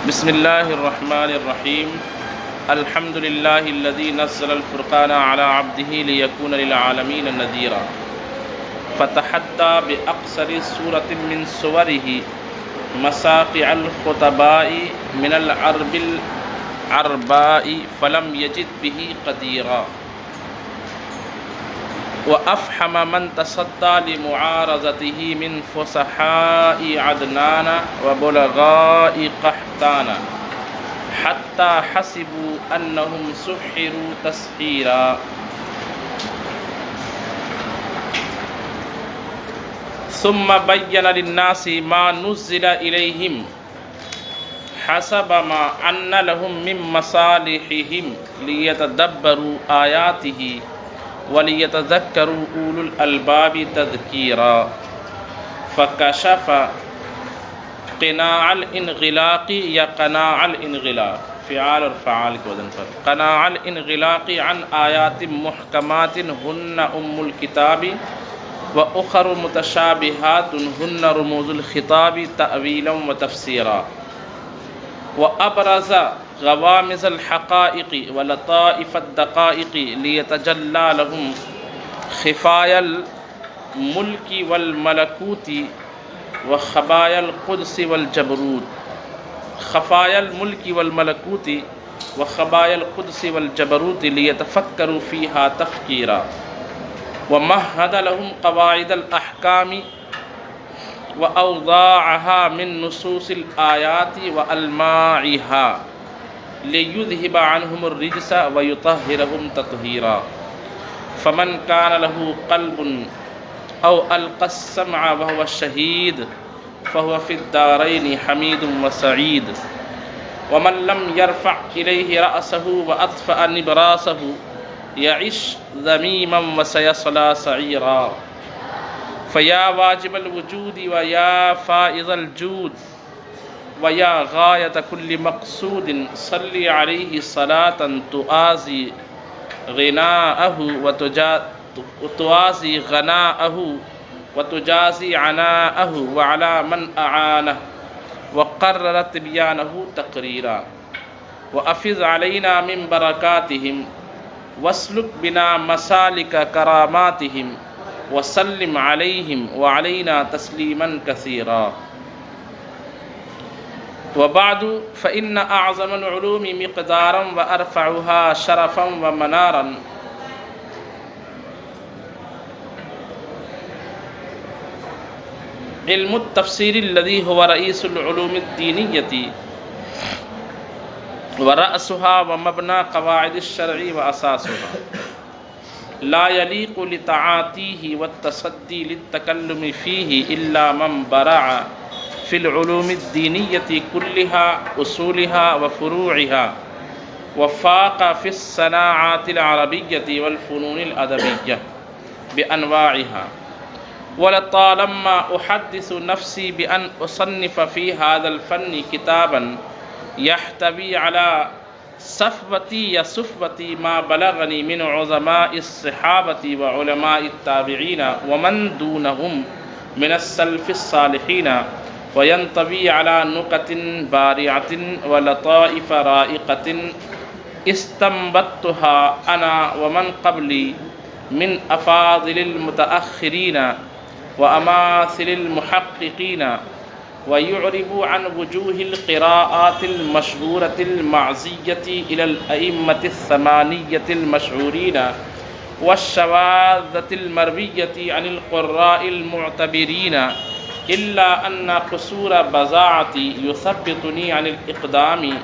بسم اللہ الرحمن الرحیم الحمد للہ الذی نزل الفرقان على عبده ليكون للعالمین نذیرا فتحدى بأقصر سورة من سوره مساقع الخطباء من العرب العرباء فلم يجد به قدیرا وأفحم من تصدى لمعارضته من فصحاء عدنان وبلغاء قحطان حتى حسبوا أنهم سحروا تسحيرا ثم بين للناس ما نزل إليهم حسب ما أن لهم من مصالحهم ليتدبروا آياته وَلِيَتَذَكَّرُوا أُولُو الْأَلْبَابِ تَذْكِيرًا فَكَشَفَ قناع الانغلاق یا قناع الانغلاق فعال اور فعال کے وزن پر قناع الانغلاق عن آیات محکمات ہن ام الکتاب وأخر متشابہات ہن رموز الخطاب تأویلا وتفسیرا وأبرز غوامض الحقائق ولطائف الدقائق ليتجلى لهم خفايا الملك والملكوت وخبايا القدس والجبروت خفايا الملك والملكوت وخبايا القدس والجبروت ليتفكروا فيها تفكيرا ومهد لهم قواعد الأحكام وأوضاعها من نصوص الآيات وألماعها ليذهب عنهم الرجس ويطهرهم تطهيرا فمن كان له قلب أو ألقى السمع وهو شهيد فهو في الدارين حميد وسعيد ومن لم يرفع إليه رأسه وأطفأ نبراسه يعش ذميما وسيصلى سعيرا فيا واجب الوجود ويا فائض الجود ويا غاية كل مقصود صل عليه صلاة توازي غناءه وتوازي غناءه وتجازي عناءه وعلى من أعانه وقرر تبيانه تقريرا وأفض علينا من بركاتهم واسلك بنا مسالك كراماتهم وسلم عليهم وعلينا تسليما كثيرا وبعد فإن أعظم العلوم مقدارا وأرفعها شرفا ومنارا علم التفسير الذي هو رئيس العلوم الدينية ورأسها ومبنى قواعد الشرع وأساسها لا يليق لتعاطيه والتصدي للتكلم فيه إلا من برع في العلوم الدينية كلها أصولها وفروعها وفاق في الصناعات العربية والفنون الأدبية بأنواعها ولطالما أحدث نفسي بأن أصنف في هذا الفن كتابا يحتوي على صفوتي ما بلغني من عظماء الصحابة وعلماء التابعين ومن دونهم من السلف الصالحين وينطوي على نكت بارعة ولطائف رائقة استنبطتها أنا ومن قبلي من أفاضل المتأخرين وأماثل المحققين ويعرب عن وجوه القراءات المشهورة المعزية إلى الأئمة الثمانية المشهورين والشواذة المروية عن القراء المعتبرين إلا أن قصور بضاعتي يثبتني عن الإقدام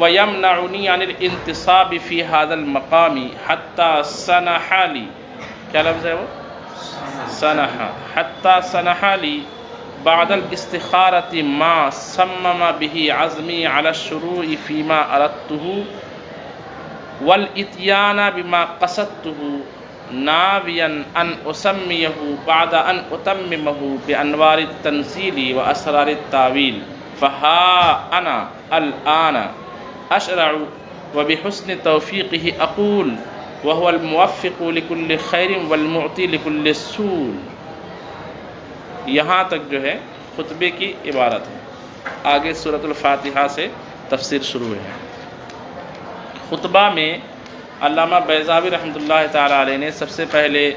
ويمنعني عن الانتصاب في هذا المقام حتى سنح لي کیا لفظ ہے وہ حتى سنح لي بعد الاستخارة ما صمم به عزمي على الشروع فيما أردته والإتيان بما قصدته ناويا أن أسميه بعد أن أتممه بأنوار التنزيل وأسرار التاويل فها أنا الآن أشرع وبحسن توفيقه أقول وهو الموفق لكل خير والمعطي لكل سوء. یہاں تک جو ہے خطبے کی عبارت ہے. آگے سورۃ الفاتحہ سے تفسیر شروع ہے۔ خطبہ میں علامہ بیضاوی رحمۃ اللہ تعالیٰ علیہ نے سب سے پہلے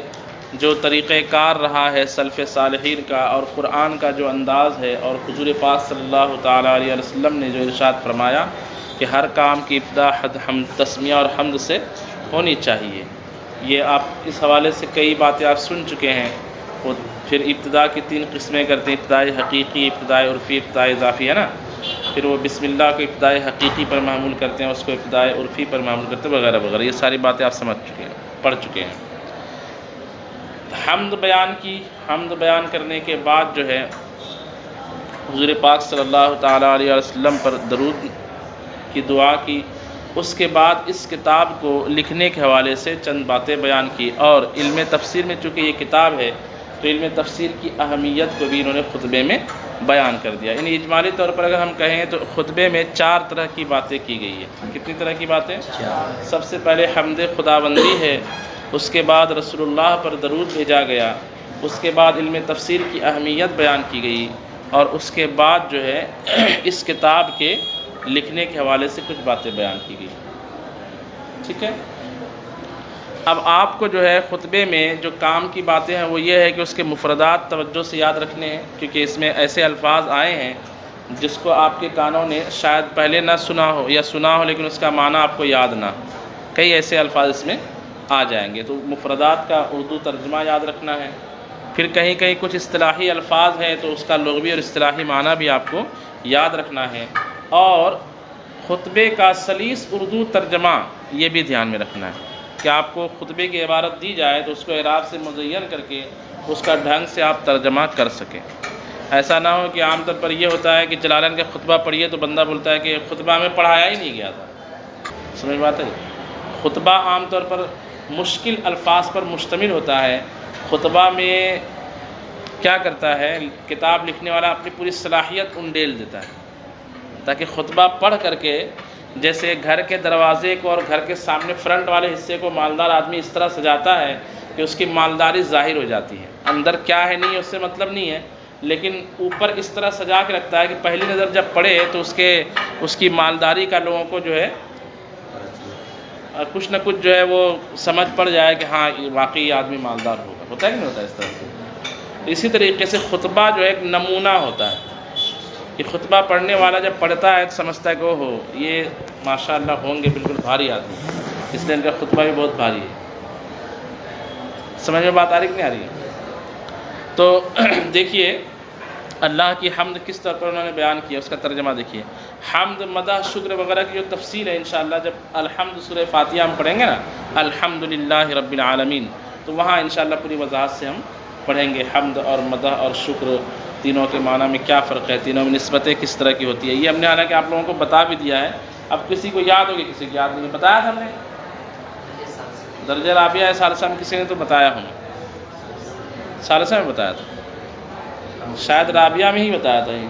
جو طریقہ کار رہا ہے سلف صالحین کا اور قرآن کا جو انداز ہے اور حضور پاک صلی اللہ تعالیٰ علیہ وسلم نے جو ارشاد فرمایا کہ ہر کام کی ابتدا حمد تسمیہ اور حمد سے ہونی چاہیے، یہ آپ اس حوالے سے کئی باتیں آپ سن چکے ہیں۔ پھر ابتدا کی 3 قسمیں کرتے ہیں، ابتدائی حقیقی، ابتدائی عرفی، ابتدائی اضافی، ہے نا۔ پھر وہ بسم اللہ کو ابتدائی حقیقی پر معمول کرتے ہیں، اس کو ابتدائی عرفی پر معمول کرتے ہیں، وغیرہ وغیرہ، یہ ساری باتیں آپ سمجھ چکے ہیں، پڑھ چکے ہیں۔ حمد بیان کی، حمد بیان کرنے کے بعد جو ہے حضور پاک صلی اللہ تعالیٰ علیہ وسلم پر درود کی دعا کی، اس کے بعد اس کتاب کو لکھنے کے حوالے سے چند باتیں بیان کی، اور علم تفسیر میں چونکہ یہ کتاب ہے تو علم تفسیر کی اہمیت کو بھی انہوں نے خطبے میں بیان کر دیا۔ یعنی اجمالی طور پر اگر ہم کہیں تو خطبے میں 4 طرح کی باتیں کی گئی ہے۔ کتنی طرح کی باتیں؟ سب سے پہلے حمد خداوندی ہے، اس کے بعد رسول اللہ پر درود بھیجا گیا، اس کے بعد علم تفسیر کی اہمیت بیان کی گئی، اور اس کے بعد جو ہے اس کتاب کے لکھنے کے حوالے سے کچھ باتیں بیان کی گئی۔ ٹھیک ہے، اب آپ کو جو ہے خطبے میں جو کام کی باتیں ہیں وہ یہ ہے کہ اس کے مفردات توجہ سے یاد رکھنے ہیں، کیونکہ اس میں ایسے الفاظ آئے ہیں جس کو آپ کے کانوں نے شاید پہلے نہ سنا ہو یا سنا ہو لیکن اس کا معنی آپ کو یاد نہ ہو، کئی ایسے الفاظ اس میں آ جائیں گے، تو مفردات کا اردو ترجمہ یاد رکھنا ہے۔ پھر کہیں کہیں کچھ اصطلاحی الفاظ ہیں تو اس کا لغوی اور اصطلاحی معنی بھی آپ کو یاد رکھنا ہے، اور خطبے کا سلیس اردو ترجمہ یہ بھی دھیان میں رکھنا ہے کہ آپ کو خطبے کی عبارت دی جائے تو اس کو اعراب سے مزین کر کے اس کا ڈھنگ سے آپ ترجمہ کر سکیں۔ ایسا نہ ہو کہ عام طور پر یہ ہوتا ہے کہ جلالین کا خطبہ پڑھیے تو بندہ بولتا ہے کہ خطبہ میں پڑھایا ہی نہیں گیا تھا۔ سمجھ بات ہے؟ خطبہ عام طور پر مشکل الفاظ پر مشتمل ہوتا ہے۔ خطبہ میں کیا کرتا ہے کتاب لکھنے والا اپنی پوری صلاحیت انڈیل دیتا ہے تاکہ خطبہ پڑھ کر کے جیسے گھر کے دروازے کو اور گھر کے سامنے فرنٹ والے حصے کو مالدار آدمی اس طرح سجاتا ہے کہ اس کی مالداری ظاہر ہو جاتی ہے، اندر کیا ہے نہیں ہے اس سے مطلب نہیں ہے، لیکن اوپر اس طرح سجا کے رکھتا ہے کہ پہلی نظر جب پڑے تو اس کی مالداری کا لوگوں کو جو ہے کچھ نہ کچھ جو ہے وہ سمجھ پڑ جائے کہ ہاں واقعی آدمی مالدار ہوتا ہے کہ نہیں ہوتا اس طرح سے۔ اسی طریقے سے خطبہ جو ہے ایک نمونہ ہوتا ہے کہ خطبہ پڑھنے والا جب پڑھتا ہے تو سمجھتا ہے کہ اوہو یہ ماشاءاللہ ہوں گے بالکل بھاری آدمی، اس لیے ان کا خطبہ بھی بہت بھاری ہے۔ سمجھ میں بات آ رہی کہ نہیں آ رہی ہے؟ تو دیکھیے اللہ کی حمد کس طرح پر انہوں نے بیان کیا، اس کا ترجمہ دیکھیے۔ حمد، مدح، شکر وغیرہ کی جو تفصیل ہے انشاءاللہ جب الحمد سورہ فاتحہ ہم پڑھیں گے نا، الحمدللہ رب العالمین، تو وہاں انشاءاللہ پوری وضاحت سے ہم پڑھیں گے حمد اور مدح اور شکر تینوں کے معنی میں کیا فرق ہے، تینوں میں نسبتیں کس طرح کی ہوتی ہے۔ یہ ہم نے حالانکہ آپ لوگوں کو بتا بھی دیا ہے، اب کسی کو یاد ہوگی کسی کو یاد نہیں، بتایا تھا ہم نے درجہ رابعہ ثالثہ میں کسی نے تو بتایا ہوں، ثالثہ میں بتایا تھا شاید رابعہ میں ہی بتایا تھا، یہ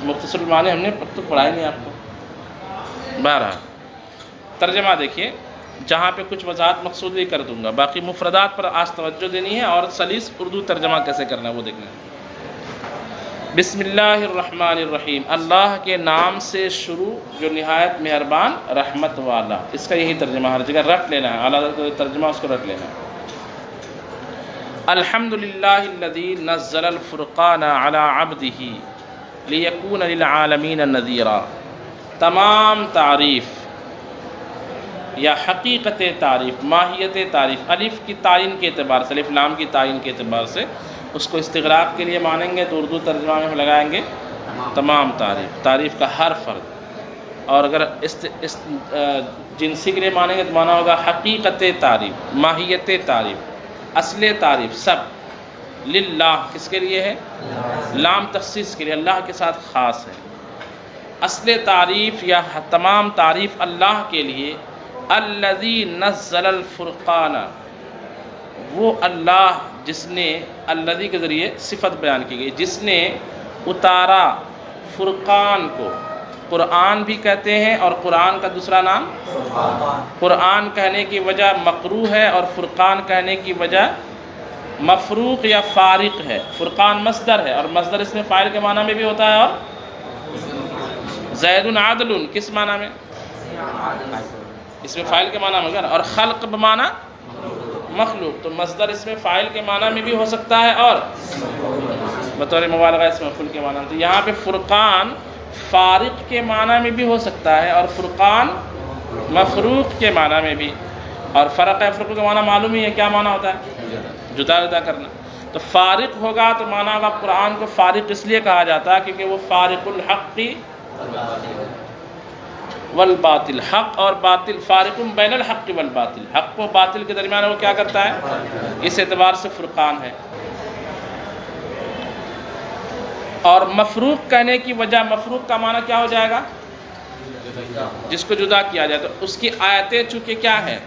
مختصر المعانی ہم نے تو پڑھائی نہیں آپ کو۔ بہرحال ترجمہ دیکھیے، جہاں پہ کچھ وضاحت مقصود بھی کر دوں گا، باقی مفردات پر آج توجہ دینی ہے اور سلیس اردو ترجمہ کیسے کرنا ہے وہ دیکھنا ہے۔ بسم اللہ الرحمن الرحیم، اللہ کے نام سے شروع جو نہایت مہربان رحمت والا، اس کا یہی ترجمہ ہر جگہ رٹ لینا ہے، اعلیٰ ترجمہ اس کو رٹ لینا ہے۔ الحمدللہ الذی نزل الفرقان علی عبدہ لیکون للعالمین نذیرا، تمام تعریف یا حقیقت تعریف، ماہیت تعریف، الف کی تعین کے اعتبار سے، الف لام کی تعین کے اعتبار سے اس کو استغراق کے لیے مانیں گے تو اردو ترجمہ میں ہم لگائیں گے تمام تعریف، تعریف کا ہر فرد، اور اگر جنسی کے لیے مانیں گے تو مانا ہوگا حقیقت تعریف، ماہیت تعریف، اصل تعریف، سب للہ کس کے لیے ہے؟ لام تخصیص کے لیے، اللہ کے ساتھ خاص ہے۔ اصل تعریف یا تمام تعریف اللہ کے لیے، الذی نزل الفرقان، وہ اللہ جس نے، الذی کے ذریعے صفت بیان کی گئی، جس نے اتارا فرقان کو، قرآن بھی کہتے ہیں اور قرآن کا دوسرا نام قرآن کہنے کی وجہ مقروء ہے اور فرقان کہنے کی وجہ مفروق یا فارق ہے. فرقان مصدر ہے اور مصدر اس میں فاعل کے معنی میں بھی ہوتا ہے. اور زید عادل کس معنی میں؟ اس میں فاعل کے معنی میں ہوگا نا. اور خلق بمعنی مخلوق، تو مصدر اس میں فاعل کے معنی میں بھی ہو سکتا ہے اور بطور مبالغہ اس میں مفعول کے معنی میں. تو یہاں پہ فرقان فارق کے معنی میں بھی ہو سکتا ہے اور فرقان مفروق کے معنی میں بھی. اور فرق ہے، فرق کا معنی معلوم ہی ہے، کیا معنی ہوتا ہے؟ جدا جدا کرنا. تو فارق ہوگا تو معنی ہوگا قرآن کو فارق اس لیے کہا جاتا ہے کیونکہ وہ فارق الحق والباطل، حق اور باطل، فارق بین الحق والباطل، حق و باطل کے درمیان وہ کیا کرتا ہے، اس اعتبار سے فرقان ہے. اور مفروق کہنے کی وجہ، مفروق کا معنی کیا ہو جائے گا؟ جس کو جدا کیا جائے. تو اس کی آیتیں چونکہ کیا ہے،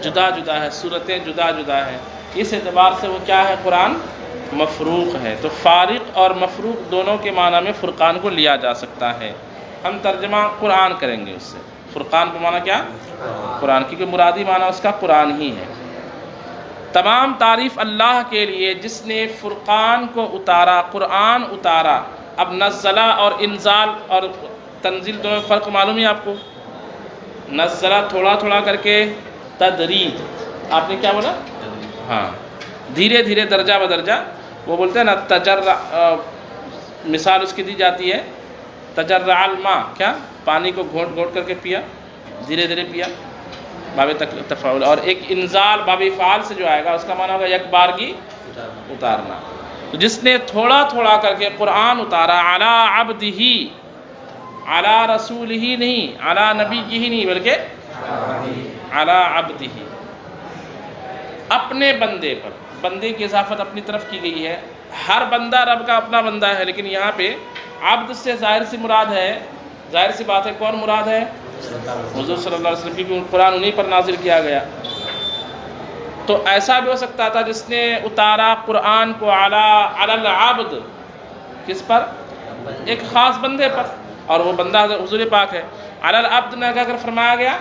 جدا جدا ہے، صورتیں جدا جدا ہے، اس اعتبار سے وہ کیا ہے، قرآن مفروق ہے. تو فارق اور مفروق دونوں کے معنی میں فرقان کو لیا جا سکتا ہے. ہم ترجمہ قرآن کریں گے اس سے. فرقان کا معنی کیا؟ قرآن، کیونکہ مرادی معنی اس کا قرآن ہی ہے. تمام تعریف اللہ کے لیے جس نے فرقان کو اتارا، قرآن اتارا. اب نزلہ اور انزال اور تنزیل دونوں میں فرق معلوم ہے آپ کو؟ نزلہ تھوڑا تھوڑا کر کے، تدریج آپ نے کیا بولا؟ ہاں، دھیرے دھیرے درجہ بدرجہ. وہ بولتے ہیں نا تجرع، مثال اس کی دی جاتی ہے تجرع الماء، کیا؟ پانی کو گھونٹ گھونٹ کر کے پیا، دھیرے دھیرے پیا، باب تفاعل. اور ایک انزال باب فعال سے جو آئے گا اس کا معنی ہوگا یک بارگی اتارنا. تو جس نے تھوڑا تھوڑا کر کے قرآن اتارا، علی عبدہ، علی رسول ہی نہیں، علی نبی ہی نہیں، بلکہ علی عبدہ، اپنے بندے پر. بندے کی اضافت اپنی طرف کی گئی ہے. ہر بندہ رب کا اپنا بندہ ہے، لیکن یہاں پہ عبد سے ظاہر سی مراد ہے، ظاہر سی بات ہے کون مراد ہے؟ حضور صلی اللہ علیہ وسلم، کیونکہ قرآن انہی پر نازل کیا گیا. تو ایسا بھی ہو سکتا تھا جس نے اتارا قرآن کو علی العبد، کس پر؟ ایک خاص بندے پر، اور وہ بندہ حضور پاک ہے. علی العبد نے اگر فرمایا گیا،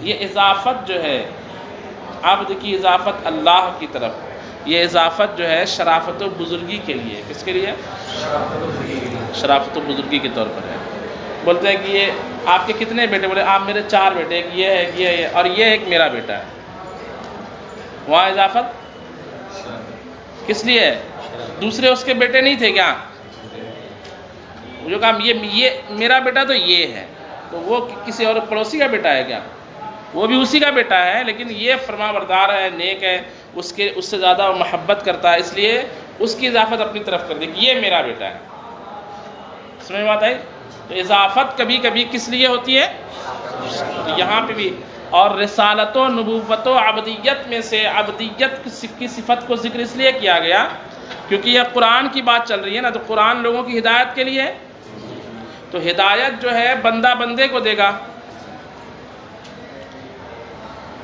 یہ اضافت جو ہے، عبد کی اضافت اللہ کی طرف، یہ اضافت جو ہے شرافت و بزرگی کے لیے. کس کے لیے؟ شرافت و بزرگی کے طور پر ہے. بولتے ہیں کہ یہ آپ کے کتنے بیٹے؟ بولے آپ میرے 4 بیٹے، ایک یہ ہے، ایک یہ ہے، اور یہ ایک میرا بیٹا ہے. وہاں اضافت کس لیے ہے؟ دوسرے اس کے بیٹے نہیں تھے کیا؟ جو کہا یہ میرا بیٹا تو یہ ہے، تو وہ کسی اور پڑوسی کا بیٹا ہے کیا؟ وہ بھی اسی کا بیٹا ہے، لیکن یہ فرما بردار ہے، نیک ہے، اس سے زیادہ محبت کرتا ہے، اس لیے اس کی اضافت اپنی طرف کر دے کہ یہ میرا بیٹا ہے. سمجھ میں بات آئی؟ تو اضافت کبھی کبھی کس لیے ہوتی ہے؟ تو یہاں پہ بھی. اور رسالت و نبوت و عبدیت میں سے عبدیت کی صفت کو ذکر اس لیے کیا گیا کیونکہ یہ قرآن کی بات چل رہی ہے نا. تو قرآن لوگوں کی ہدایت کے لیے ہے، تو ہدایت جو ہے بندہ بندے کو دے گا.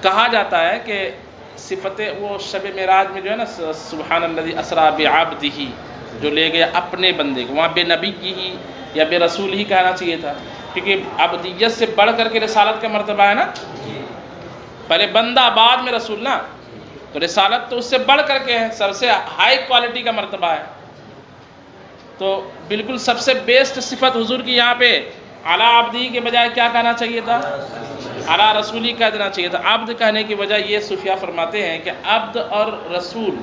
کہا جاتا ہے کہ صفت وہ شب معراج میں جو ہے نا، سبحان الذی اسری بعبدہ، جو لے گیا اپنے بندے کو، وہاں بے نبی کی ہی یا بے رسول ہی کہنا چاہیے تھا، کیونکہ عبدیت سے بڑھ کر کے رسالت کا مرتبہ ہے نا. پہلے بندہ بعد میں رسول نا، تو رسالت تو اس سے بڑھ کر کے ہے، سب سے ہائی کوالٹی کا مرتبہ ہے. تو بالکل سب سے بیسٹ صفت حضور کی یہاں پہ علی عبدی کے بجائے کیا کہنا چاہیے تھا؟ علی رسولی کہہ دینا چاہیے تھا. عبد کہنے کی وجہ یہ صوفیہ فرماتے ہیں کہ عبد اور رسول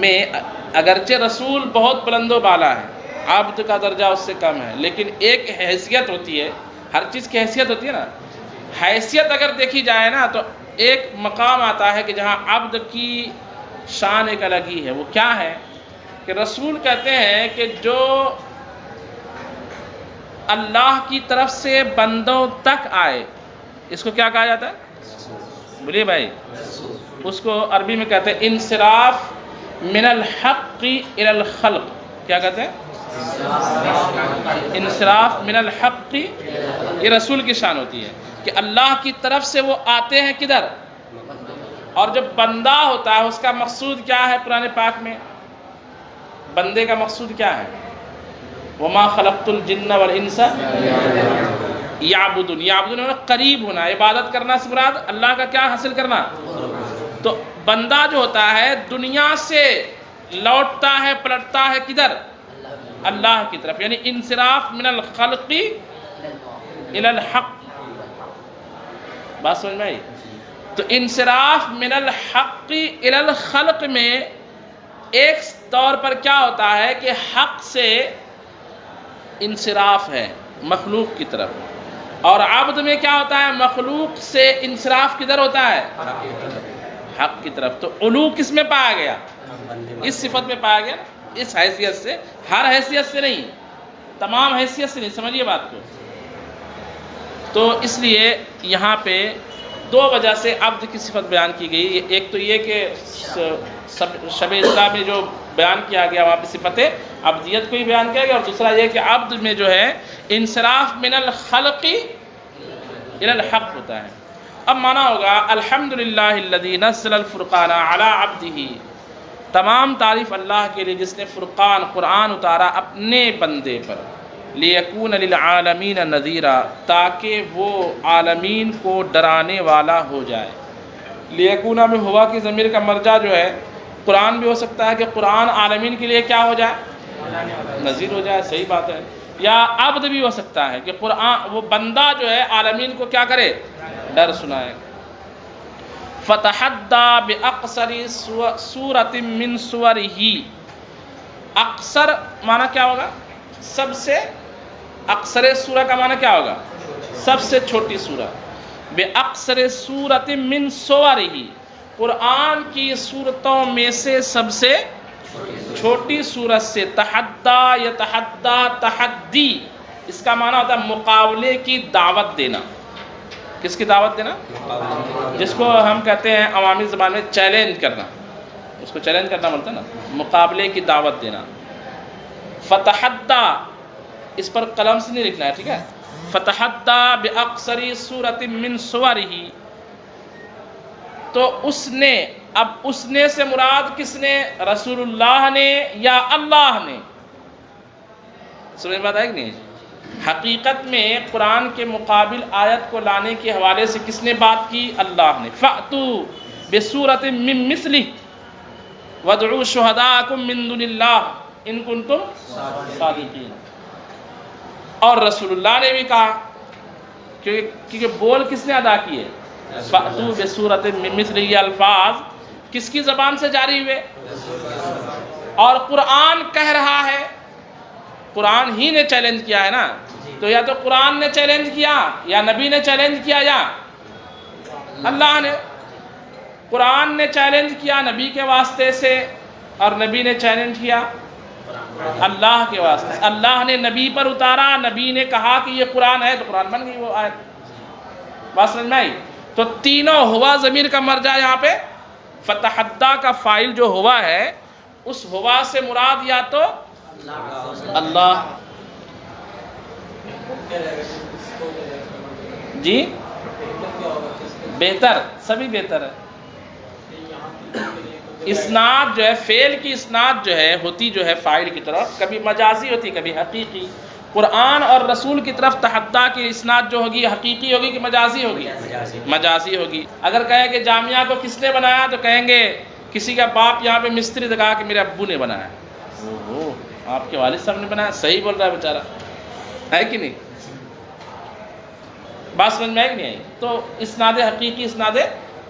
میں اگرچہ رسول بہت بلند و بالا ہے، عبد کا درجہ اس سے کم ہے، لیکن ایک حیثیت ہوتی ہے، ہر چیز کی حیثیت ہوتی ہے نا. حیثیت اگر دیکھی جائے نا تو ایک مقام آتا ہے کہ جہاں عبد کی شان ایک الگ ہی ہے. وہ کیا ہے کہ رسول کہتے ہیں کہ جو اللہ کی طرف سے بندوں تک آئے، اس کو کیا کہا جاتا ہے؟ بولیے بھائی. اس کو عربی میں کہتے ہیں انصراف من الحق الى الخلق. کیا کہتے ہیں؟ انصراف من الحق. یہ رسول کی شان ہوتی ہے کہ اللہ کی طرف سے وہ آتے ہیں کدھر، اور جب بندہ ہوتا ہے اس کا مقصود کیا ہے؟ قرآن پاک میں بندے کا مقصود کیا ہے؟ وما خلقت الجن والانس یعبدون. یعبدون قریب ہونا، عبادت کرنا سے مراد اللہ کا کیا حاصل کرنا. تو بندہ جو ہوتا ہے دنیا سے لوٹتا ہے، پلٹتا ہے کدھر؟ اللہ کی طرف، یعنی انصراف من الخلق الی الحق. بات سمجھ میں آئی؟ تو انصراف من الحق الی الخلق میں ایک طور پر کیا ہوتا ہے کہ حق سے انصراف ہے مخلوق کی طرف، اور عبد میں کیا ہوتا ہے؟ مخلوق سے انصراف کدھر ہوتا ہے؟ حق کی طرف. تو علو کس میں پایا گیا؟ اس صفت میں پایا گیا، اس حیثیت سے، ہر حیثیت سے نہیں، تمام حیثیت سے نہیں. سمجھیے بات کو. تو اس لیے یہاں پہ دو وجہ سے عبد کی صفت بیان کی گئی. ایک تو یہ کہ شب اسراء میں جو بیان کیا گیا وہاں پہ صفت عبدیت کو ہی بیان کیا گیا، اور دوسرا یہ کہ عبد میں جو ہے انصراف من الخلق الی الحق ہوتا ہے. اب مانا ہوگا الحمدللہ الذی نزل الفرقان علی عبدہ، تمام تعریف اللہ کے لیے جس نے فرقان قرآن اتارا اپنے بندے پر، لیکون للعالمین نذیرا، تاکہ وہ عالمین کو ڈرانے والا ہو جائے. لیکونا میں ہوا کی ضمیر کا مرجع جو ہے قرآن بھی ہو سکتا ہے کہ قرآن عالمین کے لیے کیا ہو جائے؟ نذیر ہو جائے. صحیح بات ہے. یا عبد بھی ہو سکتا ہے کہ قرآن وہ بندہ جو ہے عالمین کو کیا کرے؟ ڈر سنائے. فتحدى باقصر سورۃ من سورہ، اقصر معنی کیا ہوگا؟ سب سے. اقصر سورہ کا معنی کیا ہوگا؟ سب سے چھوٹی سورہ. باقصر سورۃ من سورہ، قرآن کی صورتوں میں سے سب سے چھوٹی سورت سے. تحدى یتحدى تحدی، اس کا معنی ہوتا ہے مقابلے کی دعوت دینا. کس کی دعوت دینا؟ جس کو ہم کہتے ہیں عوامی زبان میں چیلنج کرنا، اس کو چیلنج کرنا بولتے ہیں نا، مقابلے کی دعوت دینا. فتحدى، اس پر قلم سے نہیں لکھنا ہے، ٹھیک ہے؟ فتحدى باقصر سورۃ من سورہ، تو اس نے، اب اس نے سے مراد کس نے؟ رسول اللہ نے یا اللہ نے؟ سمجھ بات ہے کہ نہیں؟ حقیقت میں قرآن کے مقابل آیت کو لانے کے حوالے سے کس نے بات کی؟ اللہ نے. فَأْتُوا بِسُورَةٍ مِّن مِّثْلِهِ وَادْعُوا شُهَدَاءَكُم مِّن دُونِ اللَّهِ إِن كُنتُمْ صَادِقِينَ. اور رسول اللہ نے بھی کہا، کیونکہ بول کس نے ادا کیے؟ فَأْتُوا بِسُورَةٍ مِّن مِّثْلِهِ. یہ الفاظ کس کی زبان سے جاری ہوئے؟ اور قرآن کہہ رہا ہے، قرآن ہی نے چیلنج کیا ہے نا. تو یا تو قرآن نے چیلنج کیا، یا نبی نے چیلنج کیا، یا اللہ نے. قرآن نے چیلنج کیا نبی کے واسطے سے، اور نبی نے چیلنج کیا اللہ کے واسطے. اللہ نے نبی پر اتارا، نبی نے کہا کہ یہ قرآن ہے، تو قرآن بن گئی وہ آیت. بات سمجھ میں آئی؟ تو تینوں ہوا ضمیر کا مرجع یہاں پہ فتحدى کا فاعل جو ہوا ہے، اس ہوا سے مراد یا تو اللہ. جی بہتر، سبھی بہتر ہے. اسناد جو ہے، فعل کی اسناد جو ہے ہوتی جو ہے فاعل کی طرف، کبھی مجازی ہوتی کبھی حقیقی. قرآن اور رسول کی طرف تحدّی کی اسناد جو ہوگی حقیقی ہوگی کہ مجازی ہوگی؟ مجازی ہوگی. اگر کہیں کہ جامعہ کو کس نے بنایا تو کہیں گے کسی کا باپ یہاں پہ مستری نے کہا کہ میرے ابو نے بنایا. اوہو، آپ کے والد صاحب نے بنایا. صحیح بول رہا ہے بیچارہ، ہے کہ نہیں؟ بات سمجھ میں آئی کہ نہیں آئی؟ تو اسناد حقیقی اسناد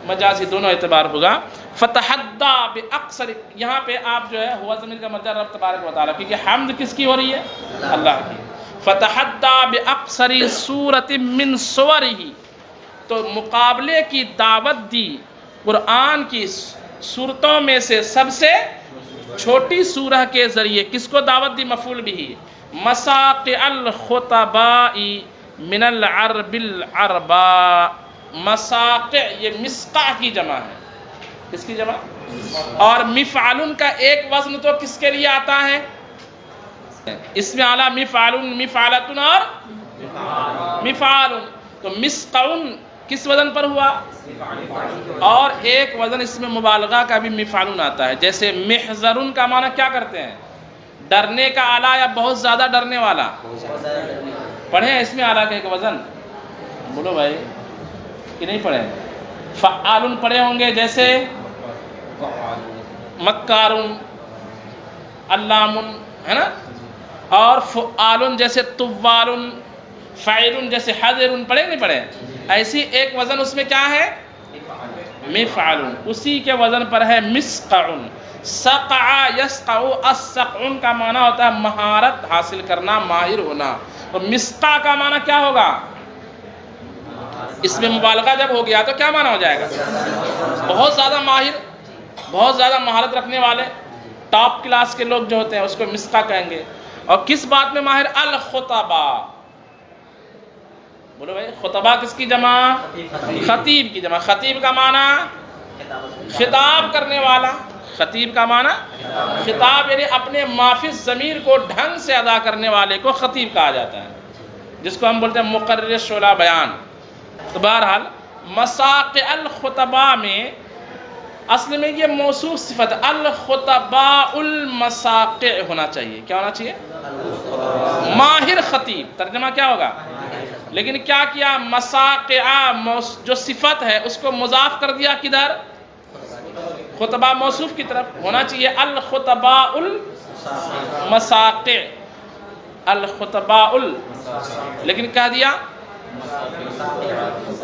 مجازی دونوں اعتبار ہوگا. فتحدّی باقصر، یہاں پہ آپ جو ہے ہوا ضمیر کا مرجع رب تبارک و تعالیٰ، کیونکہ حمد کس کی ہو رہی ہے؟ اللہ کی. فتحدّی باقصر سورۃ من سورہ، تو مقابلے کی دعوت دی قرآن کی صورتوں میں سے سب سے چھوٹی سورہ کے ذریعے. کس کو دعوت دی؟ مفعول بھی. مساقع الخطباء من العرب العرباء. مساقع یہ مسقع کی جمع ہے. کس کی جمع؟ اور مفعل کا ایک وزن تو کس کے لیے آتا ہے؟ اس میں اعلیٰ مفعل، مفعلۃ اور مفعال. تو مسقع کس وزن پر ہوا؟ اور ایک وزن اس میں مبالغہ کا بھی مفعل آتا ہے. جیسے محذر کا معنی کیا کرتے ہیں؟ ڈرنے کا اعلیٰ یا بہت زیادہ ڈرنے والا. پڑھیں اس میں اعلیٰ کا ایک وزن، بولو بھائی کہ نہیں پڑھیں؟ فعال پڑھے ہوں گے. جیسے مکارن، علامن، ہے نا، اور فعالن جیسے طوالن، فاعلن جیسے حاضرن، پڑھے نہیں پڑھے؟ ایسی ایک وزن اس میں کیا ہے؟ مفعلن، اسی کے وزن پر ہے مسقعن۔ سقع یسقع، السقع کا معنی ہوتا ہے مہارت حاصل کرنا، ماہر ہونا، اور مسقع کا معنی کیا ہوگا؟ اس میں مبالغہ جب ہو گیا تو کیا معنی ہو جائے گا؟ بہت زیادہ ماہر، بہت زیادہ مہارت رکھنے والے، ٹاپ کلاس کے لوگ جو ہوتے ہیں اس کو مسقع کہیں گے۔ اور کس بات میں ماہر؟ الخطبہ، بولو بھائی، خطبہ کس کی جمع؟ خطیب کی جمع۔ خطیب کا معنی خطاب کرنے والا، خطیب کا معنی خطاب، یعنی اپنے مافی الضمیر کو ڈھنگ سے ادا کرنے والے کو خطیب کہا جاتا ہے، جس کو ہم بولتے ہیں مقرر شعلہ بیان۔ تو بہرحال مساقع الخطباء میں اصل میں یہ موصوف صفت الخطباء المساقع ہونا چاہیے۔ کیا ہونا چاہیے؟ ماہر خطیب، ترجمہ کیا ہوگا؟ لیکن کیا کیا؟ مساقع جو صفت ہے اس کو مضاف کر دیا کدھر؟ خطبہ موصوف کی طرف ہونا چاہیے الخطباء المساقع، الخطباء لیکن کہہ دیا،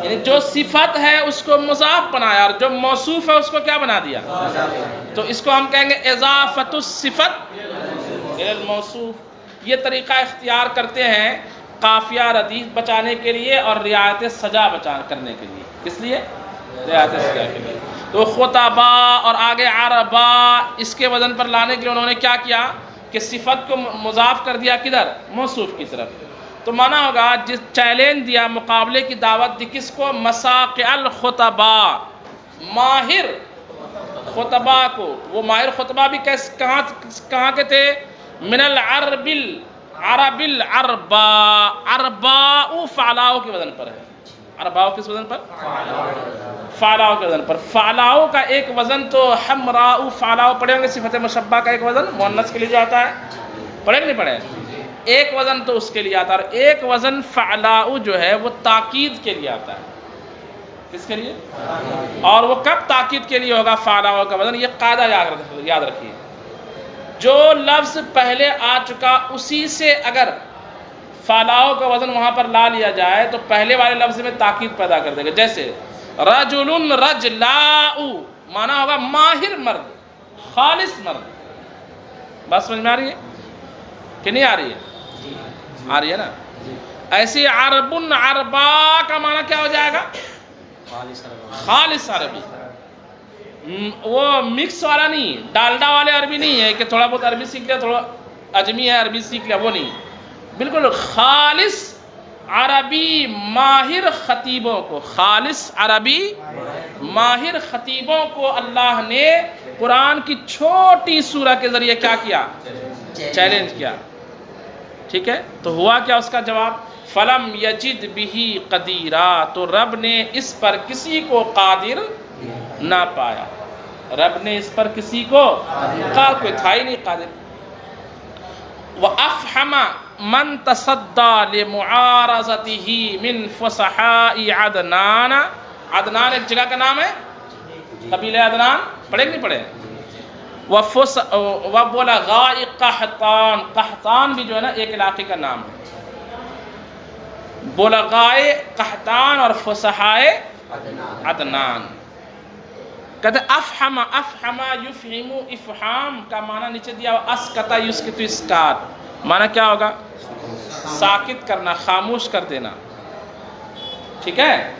یعنی جو صفت ہے اس کو مضاف بنایا، اور جو موصوف ہے اس کو کیا بنا دیا؟ تو اس کو ہم کہیں گے اضافت الصفت الی الموصوف۔ یہ طریقہ اختیار کرتے ہیں قافیہ ردیف بچانے کے لیے اور رعایت سجا کرنے کے لیے۔ کس لیے؟ رعایت سجا کے لیے۔ تو خطبا اور آگے عربا، اس کے وزن پر لانے کے لیے انہوں نے کیا کیا کہ صفت کو مضاف کر دیا کدھر؟ موصوف کی طرف۔ تو مانا ہوگا جس چیلنج دیا، مقابلے کی دعوت دی، کس کو؟ مساقع الخطبا، ماہر خطبہ کو۔ وہ ماہر خطبہ بھی کہاں کے تھے؟ من العرب، عرب العربا، عرباء فعلاؤ کے وزن پر ہے۔ عرباء کس وزن پر؟ فعلاؤ کے وزن پر۔ فعلاؤ کا ایک وزن تو حمراء فعلاؤ پڑھے ہوں گے، صفت مشبہ کا ایک وزن مؤنث کے لیے جو آتا ہے، پڑھے کہ نہیں پڑھے؟ ایک وزن تو اس کے لیے آتا ہے، اور ایک وزن فعلاؤ جو ہے وہ تاکید کے لیے آتا ہے۔ کس کے لیے؟ اور وہ کب تاکید کے لیے ہوگا فعلاؤ کا وزن؟ یہ قاعدہ یاد رکھیے، جو لفظ پہلے آ چکا اسی سے اگر فعلاؤ کا وزن وہاں پر لا لیا جائے تو پہلے والے لفظ میں تاکید پیدا کر دے گا۔ جیسے رجل رجلاء، مانا ہوگا ماہر مرد، خالص مرد۔ بات سمجھ میں آ رہی ہے کہ نہیں آ رہی ہے؟ آ رہی ہے نا؟ ایسے عرب عربا کا معنی کیا ہو جائے گا؟ خالص عربی، وہ مکس والا نہیں، ڈالڈا والے عربی نہیں ہے کہ تھوڑا بہت عربی سیکھ لیا، تھوڑا اجمی ہے عربی سیکھ لیا، وہ نہیں، بالکل خالص عربی ماہر خطیبوں کو، خالص عربی ماہر خطیبوں کو اللہ نے قرآن کی چھوٹی سورہ کے ذریعے کیا کیا؟ چیلنج کیا۔ ٹھیک ہے، تو ہوا کیا اس کا جواب؟ فلم یجد بہی قدیرا، تو رب نے اس پر کسی کو قادر نہ پایا، رب نے اس پر کسی کو کوئی تھا ہی نہیں قادر۔ وَأَفْحَمَ مَنْ تَصَدَّى لِمُعَارَضَتِهِ مِنْ فُصَحَاءِ عَدْنَانَ، عدنان ایک جگہ کا نام ہے، قبیلہ عدنان، پڑھے کہ نہیں پڑھے؟ وَبُلَغَاءِ قَحْطَان، قحطان بھی جو ہے نا ایک علاقے کا نام ہے۔ بلغائے قحطان اور فصحائے عدنان۔ کہتے افحم، افحم یفہم، افحام کا معنی نیچے دیا ہوا اسکت یسکت اسکات، معنی کیا ہوگا؟ ساکت کرنا، خاموش کر دینا۔ ٹھیک ہے،